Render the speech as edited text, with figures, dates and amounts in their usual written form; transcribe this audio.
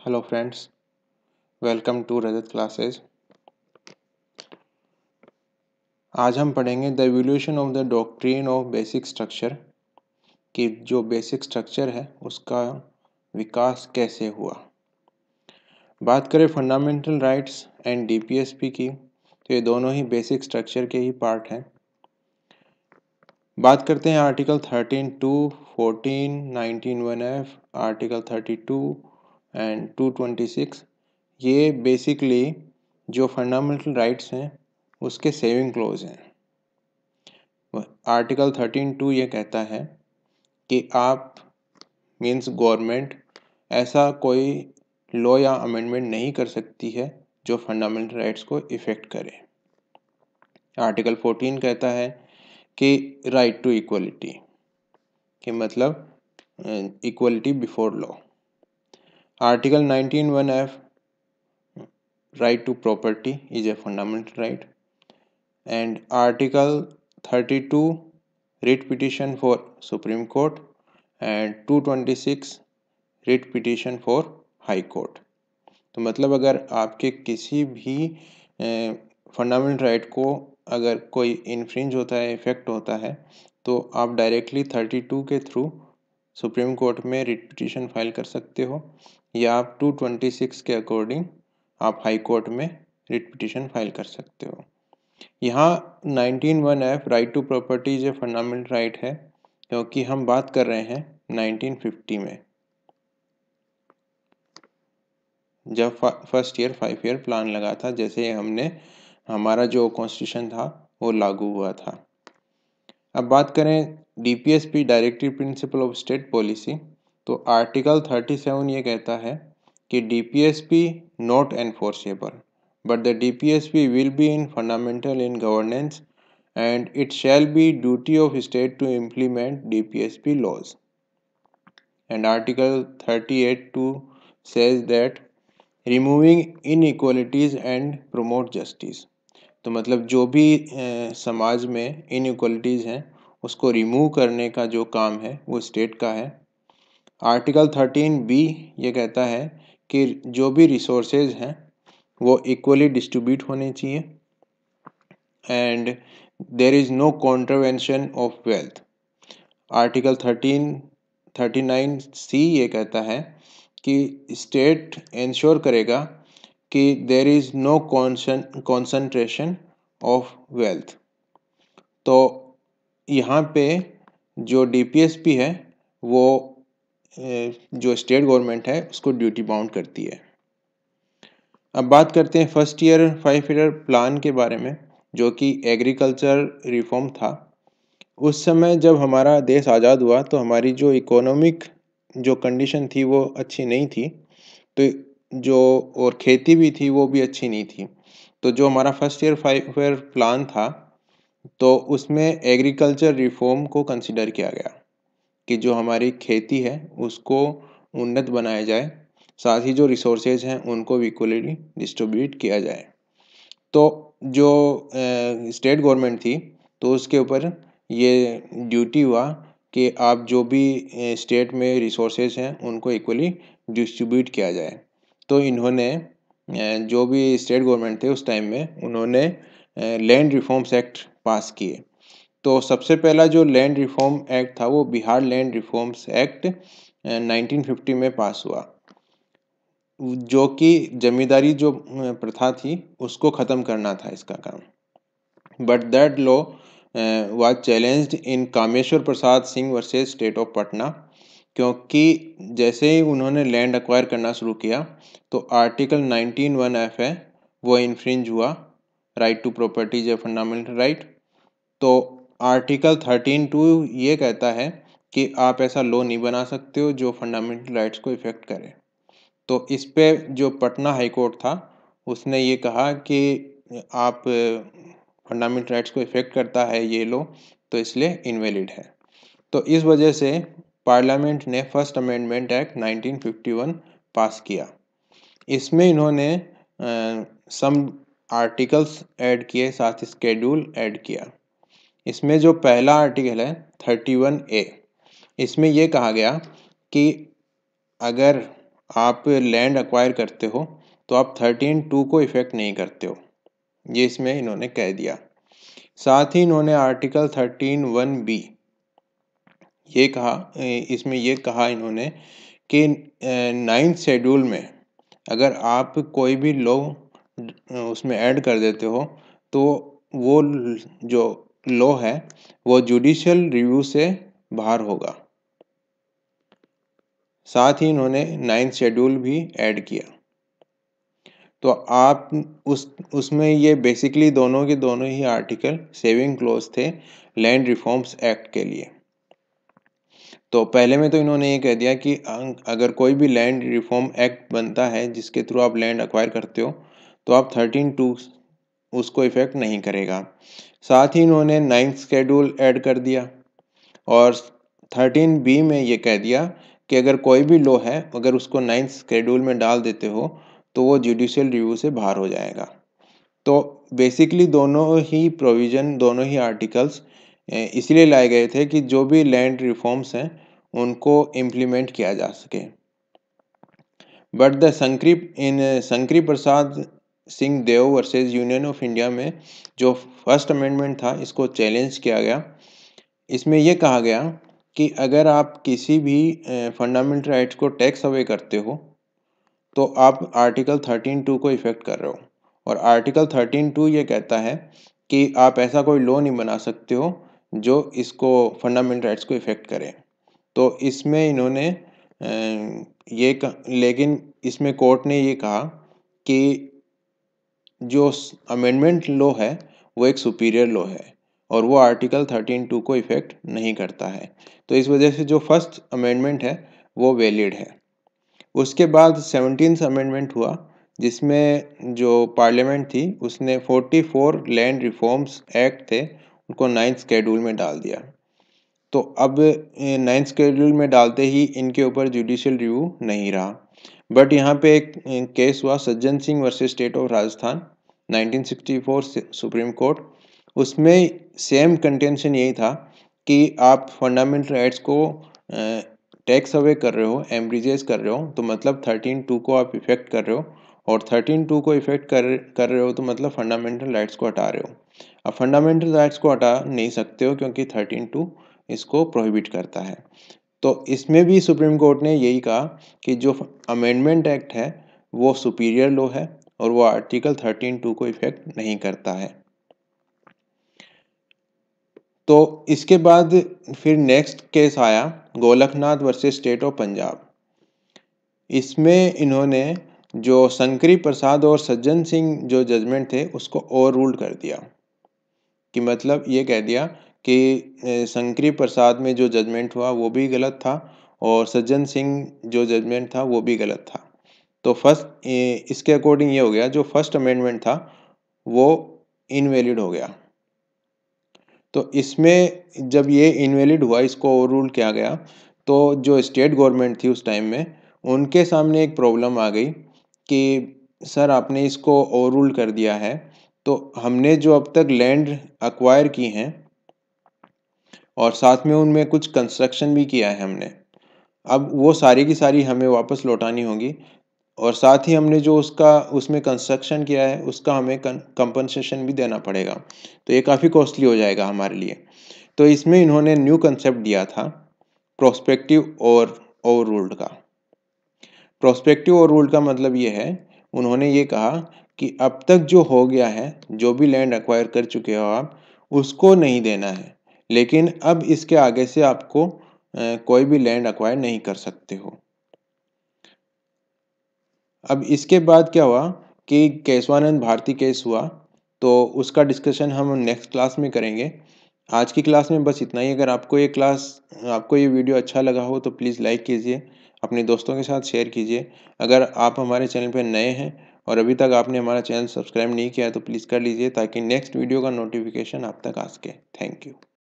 Hello friends, welcome to Rajat classes. आज हम पढ़ेंगे the evolution of the doctrine of basic structure कि जो बेसिक स्ट्रक्चर है उसका विकास कैसे हुआ। बात करें फंडामेंटल राइट्स एंड डीपीएसपी की, तो ये दोनों ही बेसिक स्ट्रक्चर के ही पार्ट हैं। बात करते हैं आर्टिकल 13(2), 14, 19(1)(f), आर्टिकल 32 एंड 226। ये बेसिकली जो फंडामेंटल राइट्स हैं उसके सेविंग क्लोज हैं। आर्टिकल 13(2) ये कहता है कि आप मीन्स गवर्नमेंट ऐसा कोई लॉ या अमेंडमेंट नहीं कर सकती है जो फंडामेंटल राइट्स को इफ़ेक्ट करे। आर्टिकल 14 कहता है कि राइट टू इक्वलिटी, कि मतलब equality before law. Article 19(1)(f), right to property is a fundamental right, and article 32, writ petition for Supreme Court, and 226, writ petition for High Court। तो मतलब अगर आपके किसी भी फंडामेंटल राइट को अगर कोई इन्फ्रिंज होता है, इफेक्ट होता है, तो आप डायरेक्टली 32 के थ्रू सुप्रीम कोर्ट में रिट पिटीशन फाइल कर सकते हो, या आप 226 के अकॉर्डिंग आप हाई कोर्ट में रिट पिटीशन फाइल कर सकते हो। यहाँ 19(1)(f) राइट टू प्रॉपर्टी जो फंडामेंटल राइट है, क्योंकि हम बात कर रहे हैं 1950 में, जब फर्स्ट ईयर 5 ईयर प्लान लगा था, जैसे हमने हमारा जो कॉन्स्टिट्यूशन था वो लागू हुआ था। अब बात करें DPSP directive principle of state policy, तो आर्टिकल 37 ये कहता है कि DPSP not enforceable, but the DPSP will be in fundamental in governance and it shall be duty of state to implement DPSP laws. And article 38(2) says that removing inequalities and promote justice. तो मतलब जो भी समाज में inequalities हैं उसको remove करने का जो काम है वो स्टेट का है। आर्टिकल 13(b) ये कहता है कि जो भी रिसोर्सेज हैं वो इक्वली डिस्ट्रीब्यूट होने चाहिए, and there is no contravention of wealth. Article 39(c) ये कहता है कि स्टेट इंश्योर करेगा कि there is no concentration of wealth. तो यहाँ पे जो डीपीएसपी है वो जो स्टेट गवर्नमेंट है उसको ड्यूटी बाउंड करती है। अब बात करते हैं फर्स्ट ईयर 5 ईयर प्लान के बारे में, जो कि एग्रीकल्चर रिफॉर्म था। उस समय जब हमारा देश आज़ाद हुआ तो हमारी जो इकोनॉमिक जो कंडीशन थी वो अच्छी नहीं थी, तो जो और खेती भी थी वो भी अच्छी नहीं थी। तो जो हमारा फर्स्ट ईयर 5 ईयर प्लान था, तो उसमें एग्रीकल्चर रिफॉर्म को कंसिडर किया गया कि जो हमारी खेती है उसको उन्नत बनाया जाए, साथ ही जो रिसोर्सेज हैं उनको भी इक्वली डिस्ट्रीब्यूट किया जाए। तो जो स्टेट गवर्नमेंट थी तो उसके ऊपर ये ड्यूटी हुआ कि आप जो भी स्टेट में रिसोर्सेज हैं उनको इक्वली डिस्ट्रीब्यूट किया जाए। तो इन्होंने जो भी स्टेट गवर्नमेंट थे उस टाइम में उन्होंने लैंड रिफॉर्म्स एक्ट पास किए। तो सबसे पहला जो लैंड रिफॉर्म एक्ट था वो बिहार लैंड रिफॉर्म्स एक्ट 1950 में पास हुआ, जो कि जमींदारी जो प्रथा थी उसको ख़त्म करना था इसका काम। But that law was challenged in Kameshwar Prasad Singh versus state of Patna, क्योंकि जैसे ही उन्होंने लैंड एक्वायर करना शुरू किया तो आर्टिकल 19(1)(f) है वो इन्फ्रिंज हुआ, right to property is a fundamental right. तो आर्टिकल 13(2) ये कहता है कि आप ऐसा लॉ नहीं बना सकते हो जो फंडामेंटल राइट्स को इफ़ेक्ट करे। तो इस पे जो पटना हाई कोर्ट था उसने ये कहा कि आप फंडामेंटल राइट्स को इफ़ेक्ट करता है ये लॉ, तो इसलिए इनवैलिड है। तो इस वजह से पार्लियामेंट ने फर्स्ट अमेंडमेंट एक्ट 1951 पास किया। इसमें इन्होंने सम आर्टिकल्स ऐड किए, साथ ही स्केड्यूल ऐड किया। इसमें जो पहला आर्टिकल है 31A, इसमें यह कहा गया कि अगर आप लैंड एक्वायर करते हो तो आप 13(2) को इफ़ेक्ट नहीं करते हो, ये इसमें इन्होंने कह दिया। साथ ही इन्होंने आर्टिकल 13(1)(b) ये कहा, इसमें ये कहा इन्होंने कि 9th शेड्यूल में अगर आप कोई भी लॉ उसमें ऐड कर देते हो तो वो जो लॉ है वो जुडिशियल रिव्यू से बाहर होगा। साथ ही इन्होंने 9th शेड्यूल भी ऐड किया। तो आप उसमें ये बेसिकली दोनों के दोनों ही आर्टिकल सेविंग क्लॉज थे लैंड रिफॉर्म्स एक्ट के लिए। तो पहले में तो इन्होंने ये कह दिया कि अगर कोई भी लैंड रिफॉर्म एक्ट बनता है जिसके थ्रू आप लैंड एक्वायर करते हो तो आप 13(2) उसको इफ़ेक्ट नहीं करेगा। साथ ही इन्होंने 9th शेड्यूल ऐड कर दिया और 13(b) में ये कह दिया कि अगर कोई भी लॉ है अगर उसको 9th शेड्यूल में डाल देते हो तो वो जुडिशियल रिव्यू से बाहर हो जाएगा। तो बेसिकली दोनों ही प्रोविज़न, दोनों ही आर्टिकल्स इसलिए लाए गए थे कि जो भी लैंड रिफॉर्म्स हैं उनको इम्प्लीमेंट किया जा सके। But the Shankari Prasad Singh Deo versus Union of India में जो फर्स्ट अमेंडमेंट था इसको चैलेंज किया गया। इसमें यह कहा गया कि अगर आप किसी भी फंडामेंटल राइट्स को टैक्स अवे करते हो तो आप आर्टिकल 13(2) को इफ़ेक्ट कर रहे हो और आर्टिकल 13(2) ये कहता है कि आप ऐसा कोई लॉ नहीं बना सकते हो जो इसको फंडामेंटल राइट्स को इफ़ेक्ट करे। तो इसमें इन्होंने लेकिन इसमें कोर्ट ने ये कहा कि जो अमेंडमेंट लॉ है वो एक सुपीरियर लॉ है और वो आर्टिकल 13(2) को इफ़ेक्ट नहीं करता है। तो इस वजह से जो फर्स्ट अमेंडमेंट है वो वैलिड है। उसके बाद 17th अमेंडमेंट हुआ जिसमें जो पार्लियामेंट थी उसने 44 लैंड रिफॉर्म्स एक्ट थे उनको 9th शेड्यूल में डाल दिया। तो अब 9th शेड्यूल में डालते ही इनके ऊपर जुडिशियल रिव्यू नहीं रहा। बट यहाँ पे एक केस हुआ Sajjan Singh versus state of Rajasthan 1964 supreme court. उसमें सेम कंटेंशन यही था कि आप फंडामेंटल राइट्स को टैक्स अवे कर रहे हो, एम्ब्रिजेस कर रहे हो तो मतलब 13(2) को आप इफ़ेक्ट कर रहे हो और 13(2) को इफ़ेक्ट कर रहे हो तो मतलब फंडामेंटल राइट्स को हटा रहे हो। अब फंडामेंटल राइट्स को हटा नहीं सकते हो क्योंकि 13(2) इसको प्रोहिबिट करता है। तो इसमें भी सुप्रीम कोर्ट ने यही कहा कि जो अमेंडमेंट एक्ट है वो सुपीरियर लॉ है और वो आर्टिकल 13(2) को इफ़ेक्ट नहीं करता है। तो इसके बाद फिर नेक्स्ट केस आया Golaknath versus state of Punjab. इसमें इन्होंने जो शंकरी प्रसाद और सज्जन सिंह जो जजमेंट थे उसको ओवर रूल्ड कर दिया कि मतलब ये कह दिया कि शंकरी प्रसाद में जो जजमेंट हुआ वो भी गलत था और सज्जन सिंह जो जजमेंट था वो भी गलत था। तो फर्स्ट इसके अकॉर्डिंग ये हो गया जो फर्स्ट अमेंडमेंट था वो इनवैलिड हो गया। तो इसमें जब ये इनवैलिड हुआ इसको ओवर रूल किया गया तो जो स्टेट गवर्नमेंट थी उस टाइम में उनके सामने एक प्रॉब्लम आ गई कि सर आपने इसको ओवर रूल कर दिया है तो हमने जो अब तक लैंड एक्वायर की हैं और साथ में उनमें कुछ कंस्ट्रक्शन भी किया है हमने, अब वो सारी की सारी हमें वापस लौटानी होगी और साथ ही हमने जो उसका उसमें कंस्ट्रक्शन किया है उसका हमें कंपनसेशन भी देना पड़ेगा। तो ये काफ़ी कॉस्टली हो जाएगा हमारे लिए। तो इसमें इन्होंने न्यू कंसेप्ट दिया था प्रोस्पेक्टिव और ओवर रूल्ड का। प्रोस्पेक्टिव ओवर रूल्ड का मतलब ये है उन्होंने ये कहा कि अब तक जो हो गया है जो भी लैंड एक्वायर कर चुके हो आप उसको नहीं देना है, लेकिन अब इसके आगे से आपको कोई भी लैंड एक्वायर नहीं कर सकते हो। अब इसके बाद क्या हुआ कि केशवानंद भारती केस हुआ तो उसका डिस्कशन हम नेक्स्ट क्लास में करेंगे। आज की क्लास में बस इतना ही। अगर आपको ये वीडियो अच्छा लगा हो तो प्लीज़ लाइक कीजिए, अपने दोस्तों के साथ शेयर कीजिए। अगर आप हमारे चैनल पर नए हैं और अभी तक आपने हमारा चैनल सब्सक्राइब नहीं किया है तो प्लीज़ कर लीजिए ताकि नेक्स्ट वीडियो का नोटिफिकेशन आप तक आ सके। Thank you.